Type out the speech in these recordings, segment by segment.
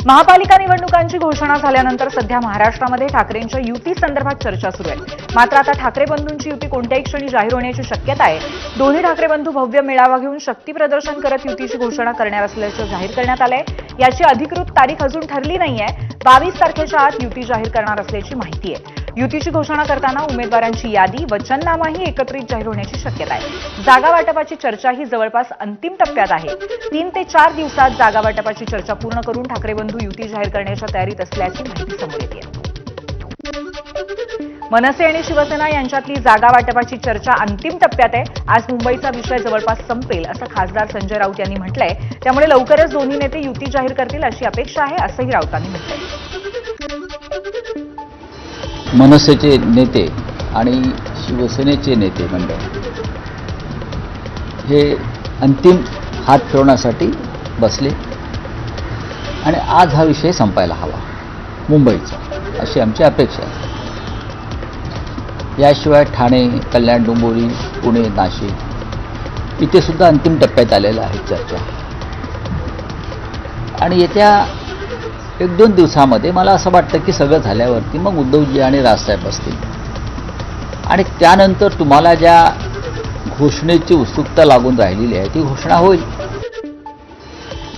महापालिका निवडणुकांची घोषणा झाल्यानंतर सध्या महाराष्ट्रामध्ये ठाकरेंच्या युती संदर्भात चर्चा सुरू आहे। मात्र आता ठाकरे बंधूंची युती कोणत्याही क्षणी जाहीर होण्याची शक्यता आहे। दोन्ही ठाकरे बंधू भव्य मेळावा घेऊन शक्ती प्रदर्शन करत युतीची घोषणा करणार असल्याचं जाहीर करण्यात आलंय। याची अधिकृत तारीख अजून ठरली नाहीये। 22 तारखेच्या आत युती जाहीर करणार असल्याची माहिती आहे। युतीची घोषणा करताना उमेदवारांची यादी वचननामाही एकत्रित जाहीर होण्याची शक्यता आहे। जागा वाटपाची चर्चा ही जवळपास अंतिम टप्प्यात आहे। 3 ते 4 दिवसात जागा वाटपाची चर्चा पूर्ण करून ठाकरे बंधू युती जाहीर करण्याच्या तयारीत असल्याची माहिती समोर येते। मनसे आणि शिवसेना यांच्यातली जागा वाटपाची चर्चा अंतिम टप्प्यात आहे। आज मुंबईचा विषय जवळपास संपेल असं खासदार संजय राऊत यांनी म्हटलंय। त्यामुळे लवकरच दोन्ही नेते युती जाहीर करतील अशी अपेक्षा आहे असंही राऊतांनी म्हटलंय। मनसेचे नेते आणि शिवसेनेचे नेते मंडळ हे अंतिम हात फिरवण्यासाठी बसले आणि आज हा विषय संपायला हवा मुंबईचा, अशी आमची अपेक्षा आहे। याशिवाय ठाणे, कल्याण, डोंबिवली, पुणे, नाशिक इथे सुद्धा अंतिम टप्प्यात आलेलं आहे चर्चा। आणि येत्या 1-2 दिवसामध्ये मला असं वाटतं की सगळं झाल्यावरती मग उद्धवजी आणि राजसाहेब बसतील आणि त्यानंतर तुम्हाला ज्या घोषणेची उत्सुकता लागून राहिलेली आहे ती घोषणा होईल।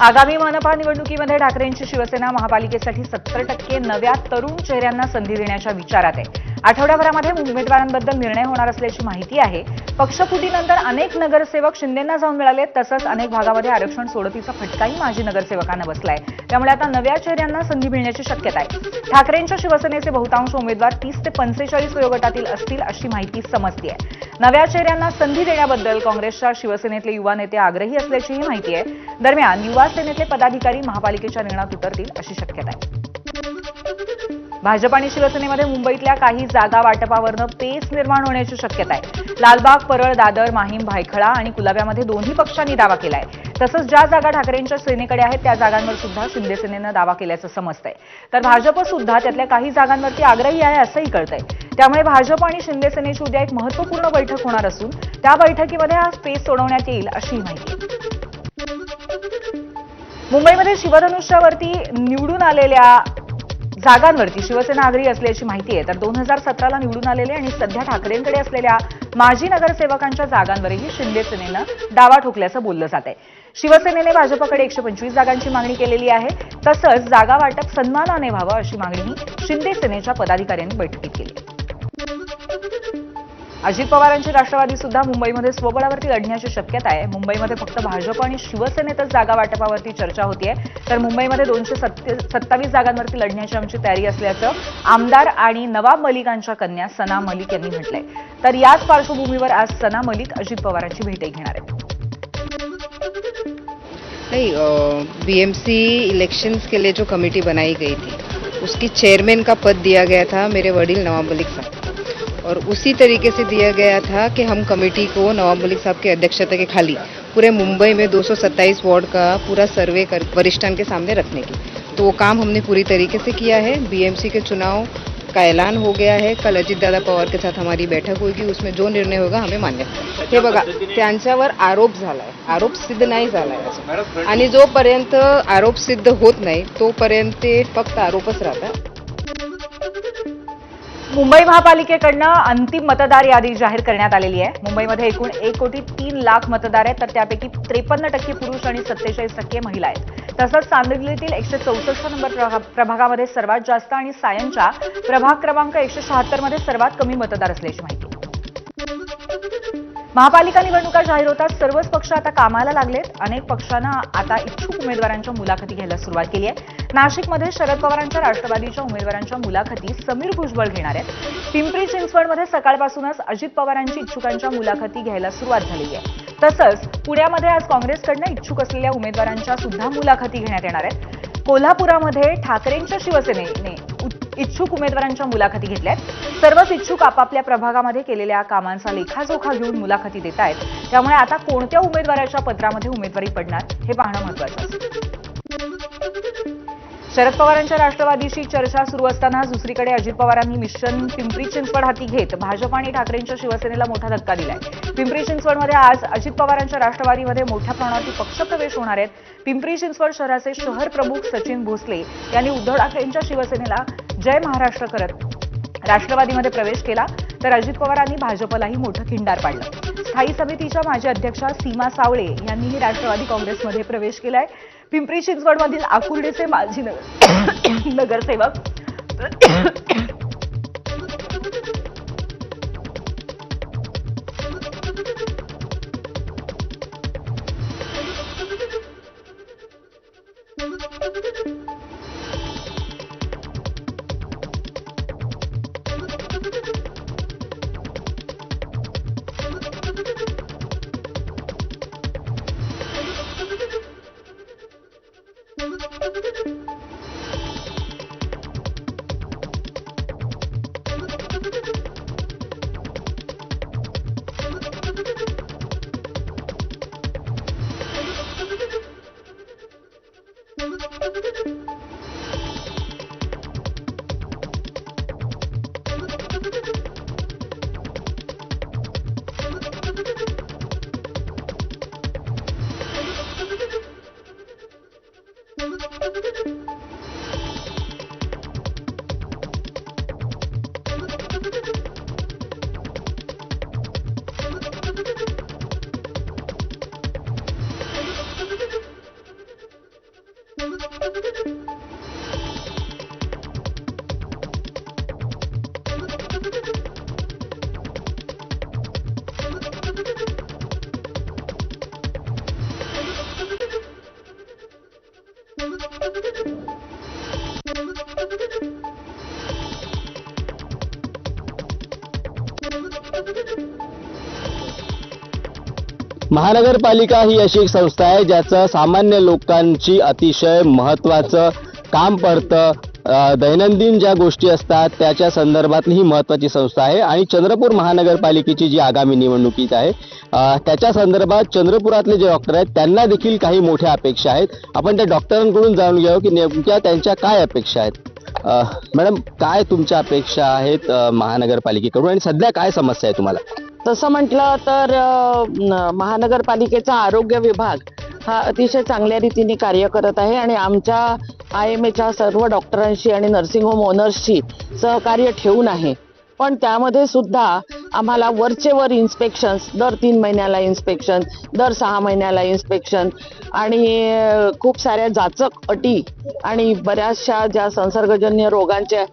आगामी मनपा निवडणुकीमध्ये ठाकरेंची शिवसेना महापालिकेसाठी 70% नव्या तरुण चेहऱ्यांना संधी देण्याच्या विचारात आहे। आठवड्याभरामध्ये उमेदवारांबद्दल निर्णय होणार असल्याची माहिती आहे। पक्षफुटीनंतर अनेक नगरसेवक शिंदेंना जाऊन मिळाले, तसंच अनेक भागामध्ये आरक्षण सोडतीचा फटकाही माजी नगरसेवकांना बसलाय। त्यामुळे आता नव्या चेहऱ्यांना संधी मिळण्याची शक्यता आहे। ठाकरेंच्या शिवसेनेचे बहुतांश उमेदवार 30 ते 45 वयोगटातील असतील अशी माहिती समजते आहे। नव्या चेहऱ्यांना संधी देण्याबद्दल काँग्रेसच्या शिवसेनेतले युवा नेते आग्रही असल्याचीही माहिती आहे। दरम्यान युवा सेनेतले पदाधिकारी महापालिकेच्या रिंगणात उतरतील अशी शक्यता आहे। भाजप आणि शिवसेनेमध्ये मुंबईतल्या काही जागा वाटपावरनं पेच निर्माण होण्याची शक्यता आहे। लालबाग, परळ, दादर, माहीम, भायखळा आणि कुलाब्यामध्ये दोन्ही पक्षांनी दावा केलाय। तसंच ज्या जागा ठाकरेंच्या सेनेकडे आहेत त्या जागांवर सुद्धा शिंदे सेनेनं दावा केल्याचं समजतंय। तर भाजप सुद्धा त्यातल्या काही जागांवरती आग्रही आहे असंही कळतंय। त्यामुळे भाजप आणि शिंदे सेनेची उद्या एक महत्त्वपूर्ण बैठक होणार असून त्या बैठकीमध्ये हा पेच सोडवण्यात येईल अशी माहिती आहे। मुंबईमध्ये शिवधनुष्यावरती निवडून आलेल्या जागांवरती शिवसेना आग्रही असल्याची माहिती आहे। तर 2017ला निवडून आलेले आणि सध्या ठाकरेंकडे असलेल्या माजी नगरसेवकांच्या जागांवरही शिंदे सेनेनं डावा ठोकल्याचं बोललं जात आहे। शिवसेनेने भाजपकडे 125 जागांची मागणी केलेली आहे। तसंच जागा वाटप सन्मानाने व्हावं अशी मागणीही शिंदे सेनेच्या पदाधिकाऱ्यांनी बैठकीत केली। अजित पवारांची राष्ट्रवादी सुद्धा मुंबईमध्ये स्वबळावरती लढण्याची शक्यता आहे। मुंबईमध्ये फक्त भाजप आणि शिवसेनेतच जागा वाटपावरती चर्चा होतीये। तर मुंबईमध्ये 227 जागांवरती लढण्याची आमची तयारी असल्याचं आमदार आणि नवाब मलिकांच्या कन्या सना मलिक यांनी म्हटलंय। तर याच पार्श्वभूमीवर आज सना मलिक अजित पवारांची भेटही घेणार आहेत। बीएमसी इलेक्शंस के लिए जो कमेटी बनाई गई थी उसकी चेयरमैन का पद दिया गया था मेरे वडील नवाब मलिक साहब, और उसी तरीके से दिया गया था कि हम कमेटी को नवाब मलिक साहब की अध्यक्षता के खाली पूरे मुंबई में 227 वार्ड का पूरा सर्वे कर वरिष्ठान के सामने रखने की। तो वो काम हमने पूरी तरीके से किया है। बीएमसी के चुनाव का ऐलान हो गया है। कल अजित दादा पवार के साथ हमारी बैठक होगी, उसमें जो निर्णय होगा हमें मान्य। हे बघा, त्यांच्यावर आरोप झालाय, आरोप सिद्ध नाही झालाय आणि जोपर्यंत आरोप सिद्ध होत नाही तोपर्यंत ते फक्त आरोपच राहतात। मुंबई महापालिकेकडनं अंतिम मतदार यादी जाहीर करण्यात आलेली आहे। मुंबईमध्ये एकूण 1,03,00,000 मतदार आहेत, तर त्यापैकी 53% पुरुष आणि 47% महिला आहेत। तसंच सांदिवलीतील 164 नंबर प्रभागामध्ये सर्वात जास्त आणि सायनच्या प्रभाग क्रमांक 176 मध्ये सर्वात कमी मतदार असल्याची माहिती। महापालिका निवडणुका जाहीर होतात सर्वच पक्ष आता कामाला लागलेत। अनेक पक्षांना आता इच्छुक उमेदवारांच्या मुलाखती घ्यायला सुरुवात केली आहे। नाशिकमध्ये शरद पवारांच्या राष्ट्रवादीच्या उमेदवारांच्या मुलाखती समीर भुजबळ घेणार आहेत। पिंपरी चिंचवडमध्ये सकाळपासूनच अजित पवारांची इच्छुकांच्या मुलाखती घ्यायला सुरुवात झाली आहे। तसंच पुण्यामध्ये आज काँग्रेसकडनं इच्छुक असलेल्या उमेदवारांच्या सुद्धा मुलाखती घेण्यात येणार आहेत। कोल्हापुरामध्ये ठाकरेंच्या शिवसेनेने इच्छुक उमेदवारांच्या मुलाखती घेतल्यात। सर्वच इच्छुक आपापल्या प्रभागामध्ये केलेल्या कामांचा लेखाजोखा घेऊन मुलाखती देत आहेत। त्यामुळे आता कोणत्या उमेदवाराच्या पत्रामध्ये उमेदवारी पडणार हे पाहणं महत्त्वाचं असेल। शरद पवारांच्या राष्ट्रवादीशी चर्चा सुरू असताना दुसरीकडे अजित पवारांनी मिशन पिंपरी चिंचवड हाती घेत भाजप आणि ठाकरेंच्या शिवसेनेला मोठा धक्का दिलाय। पिंपरी चिंचवडमध्ये आज अजित पवारांच्या राष्ट्रवादीमध्ये मोठ्या प्रमाणावरती पक्षप्रवेश होणार आहेत. पिंपरी चिंचवड शहराचे शहर प्रमुख सचिन भोसले यांनी उद्धव ठाकरेंच्या शिवसेनेला जय महाराष्ट्र करत राष्ट्रवादीमध्ये प्रवेश केला, तर अजित पवारांनी भाजपलाही मोठं खिंडार पाडलं. स्थायी समितीच्या माजी अध्यक्षा सीमा सावळे यांनीही राष्ट्रवादी काँग्रेसमध्ये प्रवेश केलाय. पिंपरी चिंचवडमधील आकुर्डीचे माजी नगरसेवक महानगरपालिका ही अशी एक संस्था आहे ज्याचं सामान्य लोकांची अतिशय महत्त्वाचं काम पडतं. दैनंदिन ज्या गोष्टी असतात त्याच्या संदर्भातली ही महत्त्वाची संस्था आहे. आणि चंद्रपूर महानगरपालिकेची जी आगामी निवडणुकीत आहे त्याच्या संदर्भात चंद्रपुरातले जे डॉक्टर आहेत त्यांना देखील काही मोठ्या अपेक्षा आहेत. आपण त्या डॉक्टरांकडून जाणून घ्यावं की नेमक्या त्यांच्या काय अपेक्षा आहेत. मॅडम, काय तुमच्या अपेक्षा आहेत महानगरपालिकेकडून आणि सध्या काय समस्या आहे तुम्हाला? तसं म्हटलं तर महानगरपालिकेचा आरोग्य विभाग हा अतिशय चांगल्या रीतीने कार्य करत आहे आणि आमच्या IMAच्या सर्व डॉक्टरांशी आणि नर्सिंग होम ओनर्सशी सहकार्य ठेवून आहे. पण त्यामध्ये सुद्धा आम्हाला वरचे वर इन्स्पेक्शन्स, दर 3 महिन्याला इन्स्पेक्शन, दर 6 महिन्याला इन्स्पेक्शन आणि खूप साऱ्या जाचक अटी आणि बऱ्याचशा ज्या संसर्गजन्य रोगांच्या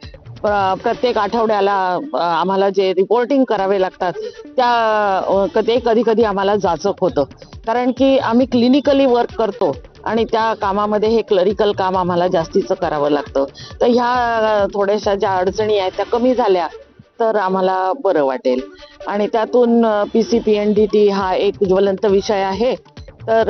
प्रत्येक आठवड्याला आम्हाला जे रिपोर्टिंग करावे लागतात त्या ते कधी कधी आम्हाला जाचक होतं. कारण की आम्ही क्लिनिकली वर्क करतो आणि त्या कामामध्ये हे क्लरिकल काम आम्हाला जास्तीचं करावं लागतं. तर ह्या थोड्याशा ज्या अडचणी आहेत त्या कमी झाल्या तर आम्हाला बरं वाटेल. आणि त्यातून PCPNDT हा एक ज्वलंत विषय आहे. तर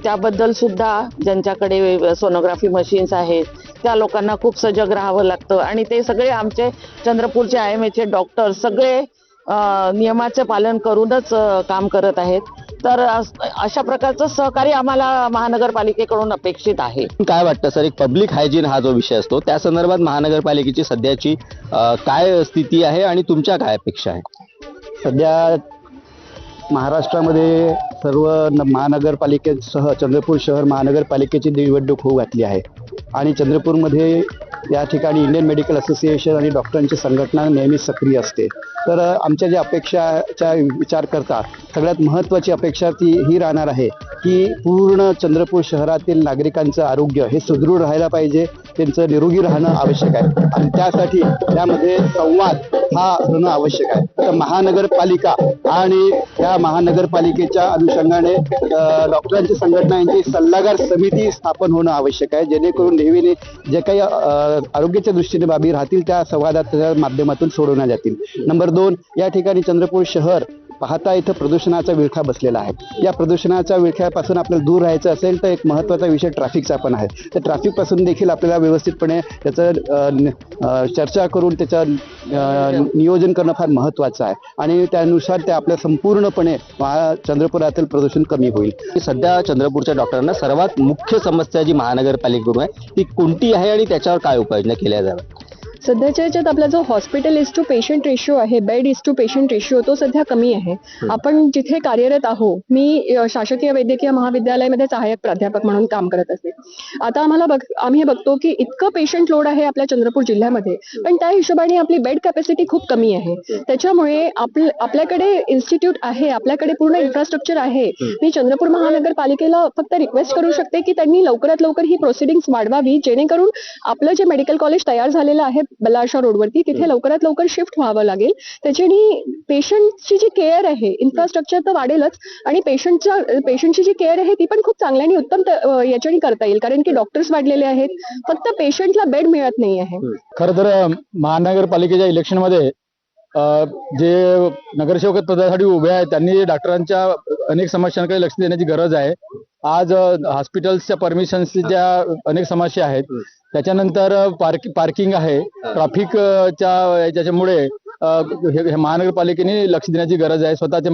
त्याबद्दल सुद्धा ज्यांच्याकडे सोनोग्राफी मशीन्स आहेत त्या लोकांना खूप सजग राहावं लागतं आणि ते सगळे आमचे चंद्रपूरचे IMAचे डॉक्टर सगळे नियमाचे पालन करूनच काम करत आहेत. तर अशा प्रकारचं सहकार्य आम्हाला महानगरपालिकेकडून अपेक्षित आहे. काय वाटतं सर, एक पब्लिक हायजीन हा जो विषय असतो त्या संदर्भात महानगरपालिकेची सध्याची काय स्थिती आहे आणि तुमच्या काय अपेक्षा आहे? सध्या महाराष्ट्रामध्ये सर्व महानगरपालिकेसह चंद्रपूर शहर महानगरपालिकेची निवडणूक होऊ घातली आहे आणि चंद्रपूरमध्ये या ठिकाणी इंडियन मेडिकल असोसिएशन आणि डॉक्टरांची संघटना नेहमी सक्रिय असते. तर आमच्या ज्या अपेक्षाचा विचार करता सगळ्यात महत्त्वाची अपेक्षा ती ही राहणार आहे की पूर्ण चंद्रपूर शहरातील नागरिकांचं आरोग्य हे सुदृढ राहायला पाहिजे, त्यांचं निरोगी राहणं आवश्यक आहे आणि त्यासाठी त्यामध्ये संवाद हा होणं आवश्यक आहे. तर महानगरपालिका आणि या महानगरपालिकेच्या अनुषंगाने डॉक्टरांची संघटना यांची सल्लागार समिती स्थापन होणं आवश्यक आहे, जेणेकरून नेहमी जे काही आरोग्याच्या दृष्टीने बाबी राहतील त्या संवादाच्या माध्यमातून सोडवण्यात जातील. नंबर 2, या ठिकाणी चंद्रपूर शहर पाहता इथं प्रदूषणाचा विळखा बसलेला आहे. या प्रदूषणाच्या विळख्यापासून आपल्याला दूर राहायचं असेल तर एक महत्त्वाचा विषय ट्रॅफिकचा पण आहे. तर ट्रॅफिकपासून देखील आपल्याला व्यवस्थितपणे त्याचं चर्चा करून त्याचं नियोजन करणं फार महत्त्वाचं आहे आणि त्यानुसार ते आपल्या संपूर्णपणे चंद्रपुरातील प्रदूषण कमी होईल. सध्या चंद्रपूरच्या डॉक्टरांना सर्वात मुख्य समस्या जी महानगरपालिकेकडून आहे ती कोणती आहे आणि त्याच्यावर काय उपाययोजना केल्या जाव्यात? सध्याच्या याच्यात आपला जो hospital is to patient ratio आहे, bed is to patient ratio, तो सध्या कमी आहे. आपण जिथे कार्यरत आहोत, मी शासकीय वैद्यकीय महाविद्यालयामध्ये सहाय्यक प्राध्यापक म्हणून काम करत असते. आता आम्ही हे बघतो की इतकं पेशंट लोड आहे आपल्या चंद्रपूर जिल्ह्यामध्ये, पण त्या हिशोबाने आपली बेड कॅपॅसिटी खूप कमी आहे. त्याच्यामुळे आपल्याकडे इन्स्टिट्यूट आहे, आपल्याकडे पूर्ण इन्फ्रास्ट्रक्चर आहे. मी चंद्रपूर महानगरपालिकेला फक्त रिक्वेस्ट करू शकते की त्यांनी लवकरात लवकर ही प्रोसिडिंग्स वाढवावी, जेणेकरून आपलं जे मेडिकल कॉलेज तयार झालेलं आहे बलाशा रोडवरती, तिथे लवकरात लवकर शिफ्ट व्हावं लागेल. त्याच्याने पेशंटची जी केअर आहे, इन्फ्रास्ट्रक्चर तर वाढेलच आणि पेशंटची जी केअर आहे ती पण खूप चांगल्या आणि उत्तम याच्याने करता येईल, कारण की डॉक्टर्स वाढलेले आहेत, फक्त पेशंटला बेड मिळत नाही आहे. खरं तर महानगरपालिकेच्या इलेक्शनमध्ये जे नगरसेवक पदासाठी उभे आहेत त्यांनी डॉक्टरांच्या अनेक समस्यांकडे लक्ष देण्याची गरज आहे. आज हॉस्पिटल्सच्या परमिशन्सच्या अनेक समस्या आहेत. त्याच्यानंतर पार्किंग आहे, ट्रॅफिकच्या याच्यामुळे महानगरपालिकेने लक्ष देण्याची गरज आहे. स्वतःचे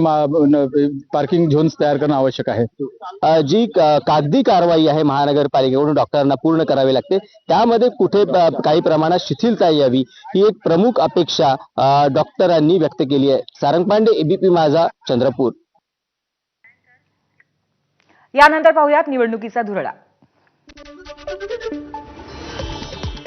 पार्किंग झोन्स तयार करणं आवश्यक आहे. जी कागदी कारवाई आहे महानगरपालिकेकडून डॉक्टरांना पूर्ण करावी लागते, त्यामध्ये कुठे काही प्रमाणात शिथिलता यावी ही एक प्रमुख अपेक्षा डॉक्टरांनी व्यक्त केली आहे. सारंग पांडे, एबीपी माझा, चंद्रपूर. यानंतर पाहूयात निवडणुकीचा धुरळा.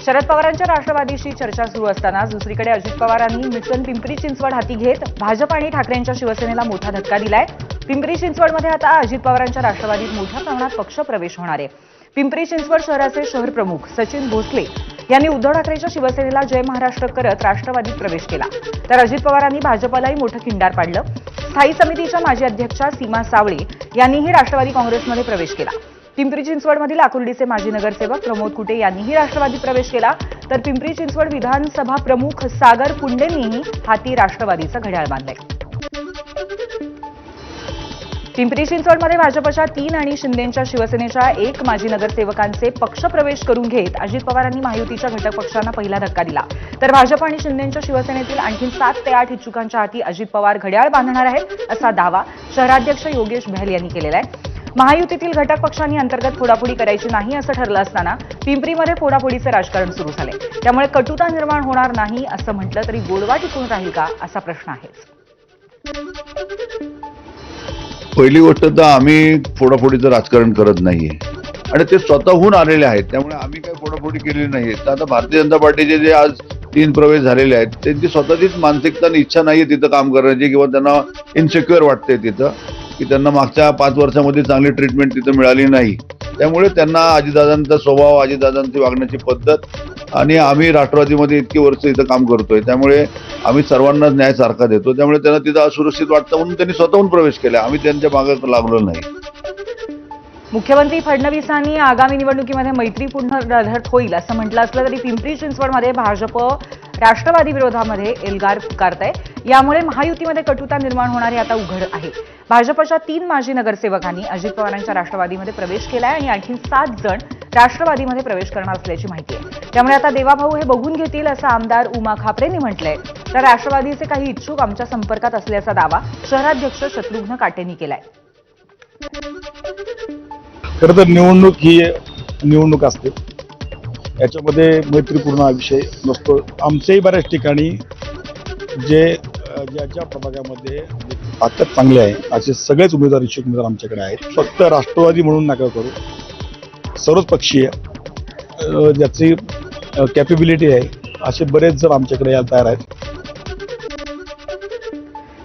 शरद पवारांच्या राष्ट्रवादीशी चर्चा सुरू असतानाच दुसरीकडे अजित पवारांनी मिशन पिंपरी चिंचवड हाती घेत भाजप आणि ठाकरेंच्या शिवसेनेला मोठा धक्का दिलाय. पिंपरी चिंचवडमध्ये आता अजित पवारांच्या राष्ट्रवादीत मोठ्या प्रमाणात पक्ष प्रवेश होणार आहे. पिंपरी चिंचवड शहराचे शहर प्रमुख सचिन भोसले यांनी उद्धव ठाकरेंच्या शिवसेनेला जय महाराष्ट्र करत राष्ट्रवादीत प्रवेश केला, तर अजित पवारांनी भाजपलाही मोठं खिंडार पाडलं. स्थायी समितीच्या माजी अध्यक्षा सीमा सावळे यांनीही राष्ट्रवादी काँग्रेसमध्ये प्रवेश केला. पिंपरी चिंचवडमधील आकुर्डीचे माजी नगरसेवक प्रमोद कुटे यांनीही राष्ट्रवादीत प्रवेश केला, तर पिंपरी चिंचवड विधानसभा प्रमुख सागर कुंडेंनीही हाती राष्ट्रवादीचं घड्याळ बांधलंय. पिंपरी चिंचवडमध्ये भाजपच्या 3 आणि शिंदेच्या शिवसेनेच्या 1 माजी नगरसेवकांचे पक्षप्रवेश करून घेत अजित पवारांनी महायुतीच्या घटक पक्षांना पहिला धक्का दिला, तर भाजप आणि शिंदेच्या शिवसेनेतील आणखी 7 ते 8 इच्छुकांच्या हाती अजित पवार घड्याळ बांधणार आहेत असा दावा शहराध्यक्ष योगेश बहल यांनी केलेला आहे. महायुतीतील घटक पक्षांनी अंतर्गत फोडाफोडी करायची नाही असं ठरलं असताना पिंपरीमध्ये फोडाफोडीचे राजकारण सुरू झाले. त्यामुळे कटुता निर्माण होणार नाही असं म्हटलं तरी गोडवा टिकून राहील का असा प्रश्न आहेच. पहिली गोष्ट तर आम्ही फोडाफोडीचं राजकारण करत नाहीये आणि ते स्वतःहून आलेले आहेत, त्यामुळे आम्ही काही फोडाफोडी केलेली नाहीये. तर आता भारतीय जनता पार्टीचे जे आज 3 प्रवेश झालेले आहेत त्यांची स्वतःचीच मानसिकता आणि इच्छा नाहीये तिथं काम करण्याची, किंवा त्यांना इनसिक्युअर वाटते तिथं की त्यांना मागच्या 5 वर्षामध्ये चांगली ट्रीटमेंट तिथं मिळाली नाही. त्यामुळे त्यांना अजितदादांचा स्वभाव, अजितदादांची वागण्याची पद्धत आणि आम्ही राष्ट्रवादीमध्ये इतकी वर्ष इथं काम करतोय त्यामुळे आम्ही सर्वांनाच न्याय सारखा देतो, त्यामुळे त्यांना तिथं असुरक्षित वाटतं म्हणून त्यांनी स्वतःहून प्रवेश केला. आम्ही त्यांच्या मागे लागलो नाही. मुख्यमंत्री फडणवीसांनी आगामी निवडणुकीमध्ये मैत्रीपूर्ण लढत होईल असं म्हटलं असलं तरी पिंपरी चिंचवडमध्ये भाजप राष्ट्रवादी विरोधामध्ये एल्गार पुकारतंय. यामुळे महायुतीमध्ये कटुता निर्माण होणार हे आता उघड आहे. भाजपच्या 3 माजी नगरसेवकांनी अजित पवारांच्या राष्ट्रवादीमध्ये प्रवेश केलाय आणि आणखी 7 जण राष्ट्रवादीमध्ये प्रवेश करणार असल्याची माहिती आहे. त्यामुळे आता देवाभाऊ हे बघून घेतील असं आमदार उमा खापरेंनी म्हटलंय, तर राष्ट्रवादीचे काही इच्छुक आमच्या संपर्कात असल्याचा दावा शहराध्यक्ष शत्रुघ्न काटेंनी केलाय. खरं तर निवडणूक ही निवडणूक असते, याच्यामध्ये मैत्रीपूर्ण विषय नसतो. आमच्याही बऱ्याच ठिकाणी ज्याच्या प्रभागामध्ये ताकद चांगली आहे असे सगळेच उमेदवार, इच्छुक उमेदवार आमच्याकडे आहेत. फक्त राष्ट्रवादी म्हणून नका करू, सर्वच पक्षीय ज्याची कॅपेबिलिटी आहे असे बरेच जण आमच्याकडे यायला तयार आहेत.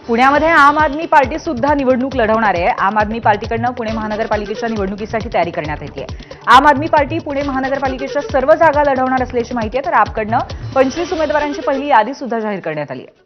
पुण्यामध्ये आम आदमी पार्टी सुद्धा निवडणूक लढवणार आहे. आम आदमी पार्टीकडनं पुणे महानगरपालिकेच्या निवडणुकीसाठी तयारी करण्यात येते. आम आदमी पार्टी पुणे महानगरपालिकेच्या सर्व जागा लढवणार असल्याची माहिती आहे, तर आपकडनं 25 उमेदवारांची पहिली यादी सुद्धा जाहीर करण्यात आली आहे.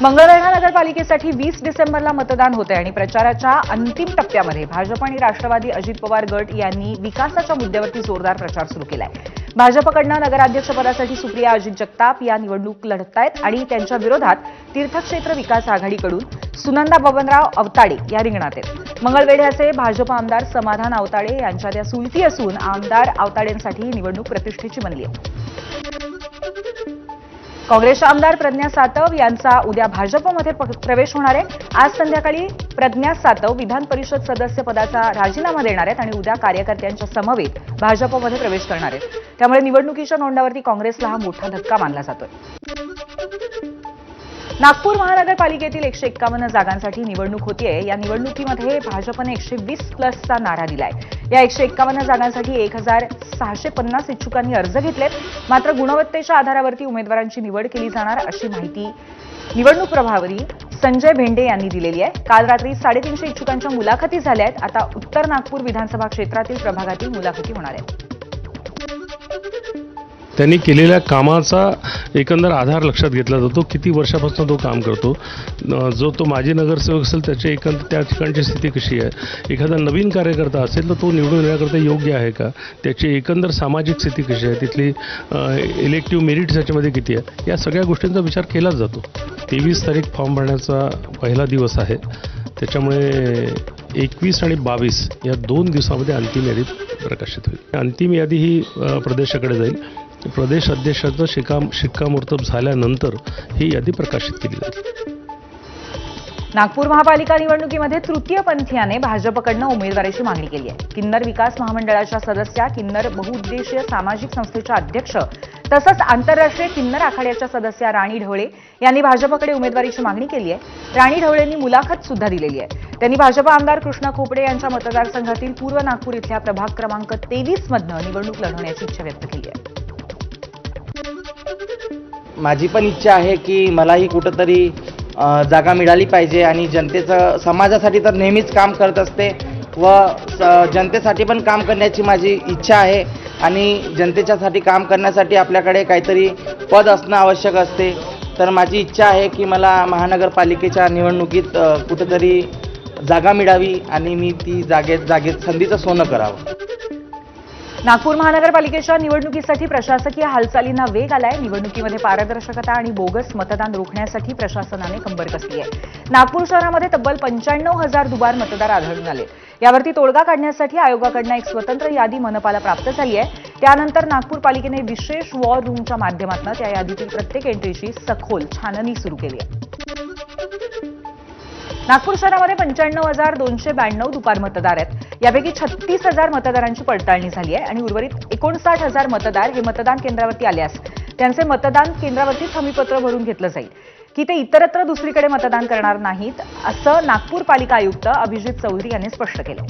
मंगळवेढा नगरपालिकेसाठी 20 डिसेंबरला मतदान होते आणि प्रचाराच्या अंतिम टप्प्यामध्ये भाजप आणि राष्ट्रवादी अजित पवार गट यांनी विकासाच्या मुद्द्यावरती जोरदार प्रचार सुरू केलाय. भाजपकडनं नगराध्यक्षपदासाठी सुप्रिया अजित जगताप या निवडणूक लढतायत आणि त्यांच्या विरोधात तीर्थक्षेत्र विकास आघाडीकडून सुनंदा बबनराव अवताडे या रिंगणात आहेत. मंगळवेढ्याचे भाजप आमदार समाधान अवताडे यांच्या त्या सुलती असून आमदार अवताडेंसाठी ही निवडणूक प्रतिष्ठेची बनली आहे. काँग्रेसच्या आमदार प्रज्ञा सातव यांचा उद्या भाजपमध्ये प्रवेश होणार आहे. आज संध्याकाळी प्रज्ञा सातव विधान परिषद सदस्य पदाचा राजीनामा देणार आहेत आणि उद्या कार्यकर्त्यांच्या समवेत भाजपमध्ये प्रवेश करणार आहेत. त्यामुळे निवडणुकीच्या नोंदावरती काँग्रेसला हा मोठा धक्का मानला जातोय. नागपूर महानगरपालिकेतील 151 जागांसाठी निवडणूक होतीये. या निवडणुकीमध्ये भाजपने 120+चा नारा दिलाय. या 151 जागांसाठी 1650 इच्छुकांनी अर्ज घेतलेत. मात्र गुणवत्तेच्या आधारावरती उमेदवारांची निवड केली जाणार अशी माहिती निवडणूक प्रभारी संजय भेंडे यांनी दिलेली आहे. काल रात्री 350 इच्छुकांच्या मुलाखती झाल्या आहेत. आता उत्तर नागपूर विधानसभा क्षेत्रातील प्रभागातील मुलाखती होणार आहेत. त्यांनी केलेल्या कामाचा एकंदर आधार लक्षात घेतला जातो. किती वर्षापासून तो काम करतो, जो तो माजी नगरसेवक असेल त्याची एकंदर त्या ठिकाणची स्थिती कशी आहे, एखादा नवीन कार्यकर्ता असेल तर तो निवडून येण्याकरता योग्य आहे का, त्याची एकंदर सामाजिक स्थिती कशी आहे, तिथली इलेक्टिव्ह मेरिट्स याच्यामध्ये किती आहे, या सगळ्या गोष्टींचा विचार केलाच जातो. 23 तारीख फॉर्म भरण्याचा पहिला दिवस आहे. त्याच्यामुळे 21 आणि 22 या 2 दिवसामध्ये अंतिम यादी प्रकाशित होईल. अंतिम यादी ही प्रदेशाकडे जाईल. प्रदेश अध्यक्षाचं शिक्कामोर्तब झाल्यानंतर ही यादी प्रकाशित केली जाईल. नागपूर महापालिका निवडणुकीमध्ये तृतीयपंथीयाने भाजपकडनं उमेदवारीची मागणी केली आहे. किन्नर विकास महामंडळाच्या सदस्या, किन्नर बहुउद्देशीय सामाजिक संस्थेच्या अध्यक्ष तसंच आंतरराष्ट्रीय किन्नर आखाड्याच्या सदस्या राणी ढवळे यांनी भाजपकडे उमेदवारीची मागणी केली आहे. राणी ढवळेंनी मुलाखत सुद्धा दिलेली आहे. त्यांनी भाजप आमदार कृष्णा खोपडे यांच्या मतदारसंघातील पूर्व नागपूर इथल्या प्रभाग क्रमांक 23 मधनं निवडणूक लढवण्याची इच्छा व्यक्त केली आहे. माझी पण इच्छा आहे की मलाही कुठंतरी जागा मिळाली पाहिजे आणि जनतेचं समाजासाठी तर नेहमीच काम करत असते व जनतेसाठी पण काम करण्याची माझी इच्छा आहे. आणि जनतेच्यासाठी काम करण्यासाठी आपल्याकडे काहीतरी पद असणं आवश्यक असते. तर माझी इच्छा आहे की मला महानगरपालिकेच्या निवडणुकीत कुठंतरी जागा मिळावी आणि मी ती जागेत संधीचं सोनं करावं. नागपूर महानगरपालिकेच्या निवडणुकीसाठी प्रशासकीय हालचालींना वेग आलाय. निवडणुकीमध्ये पारदर्शकता आणि बोगस मतदान रोखण्यासाठी प्रशासनाने कंबर कसली आहे. नागपूर शहरामध्ये तब्बल 95,000 दुबार मतदार आढळून आले. यावरती तोडगा काढण्यासाठी आयोगाकडनं एक स्वतंत्र यादी मनपाला प्राप्त झाली आहे. त्यानंतर नागपूर पालिकेने विशेष वॉर रूमच्या माध्यमातून त्या यादीतील प्रत्येक एंट्रीची सखोल छाननी सुरू केली आहे. नागपूर शहरामध्ये 95,292 दुपार मतदार आहेत. यापैकी 36,000 मतदारांची पडताळणी झाली आहे आणि उर्वरित 59,000 मतदार हे मतदान केंद्रावरती आल्यास त्यांचे मतदान केंद्रावरतीच हमीपत्र भरून घेतलं जाईल की ते इतरत्र दुसरीकडे मतदान करणार नाहीत, असं नागपूर पालिका आयुक्त अभिजित चौधरी यांनी स्पष्ट केलं.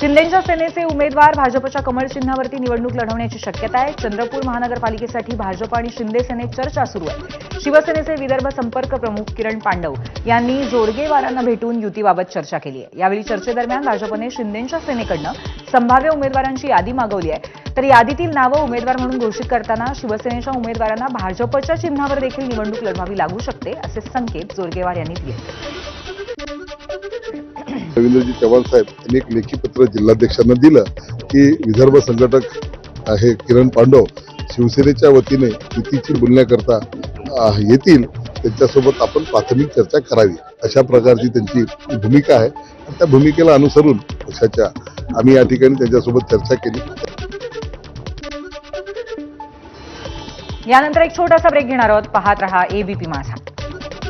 शिंदेच्या सेनेचे उमेदवार भाजपच्या कमळ चिन्हावरती निवडणूक लढवण्याची शक्यता आहे. चंद्रपूर महानगरपालिकेसाठी भाजप आणि शिंदे सेनेत चर्चा सुरू आहे. शिवसेनेचे विदर्भ संपर्क प्रमुख किरण पांडव यांनी जोडगेवारांना भेटून युतीबाबत चर्चा केली आहे. यावेळी चर्चेदरम्यान भाजपने शिंदेच्या सेनेकडनं संभाव्य उमेदवारांची यादी मागवली आहे. तर यादीतील नावं उमेदवार म्हणून घोषित करताना शिवसेनेच्या उमेदवारांना भाजपच्या चिन्हावर देखील निवडणूक लढवावी लागू शकते, असे संकेत जोडगेवार यांनी दिले. रवींद्रजी चव्हाण साहेब यांनी एक लेखी पत्र जिल्हाध्यक्षांना दिलं की विदर्भ संघटक आहे किरण पांडव शिवसेनेच्या वतीने युतीची बोलण्याकरता येतील, त्यांच्यासोबत आपण प्राथमिक चर्चा करावी, अशा प्रकारची त्यांची भूमिका आहे. त्या भूमिकेला अनुसरून पक्षाच्या आम्ही या ठिकाणी त्यांच्यासोबत चर्चा केली. यानंतर एक छोटासा ब्रेक घेणार आहोत. पाहत रहा एबीपी माझा.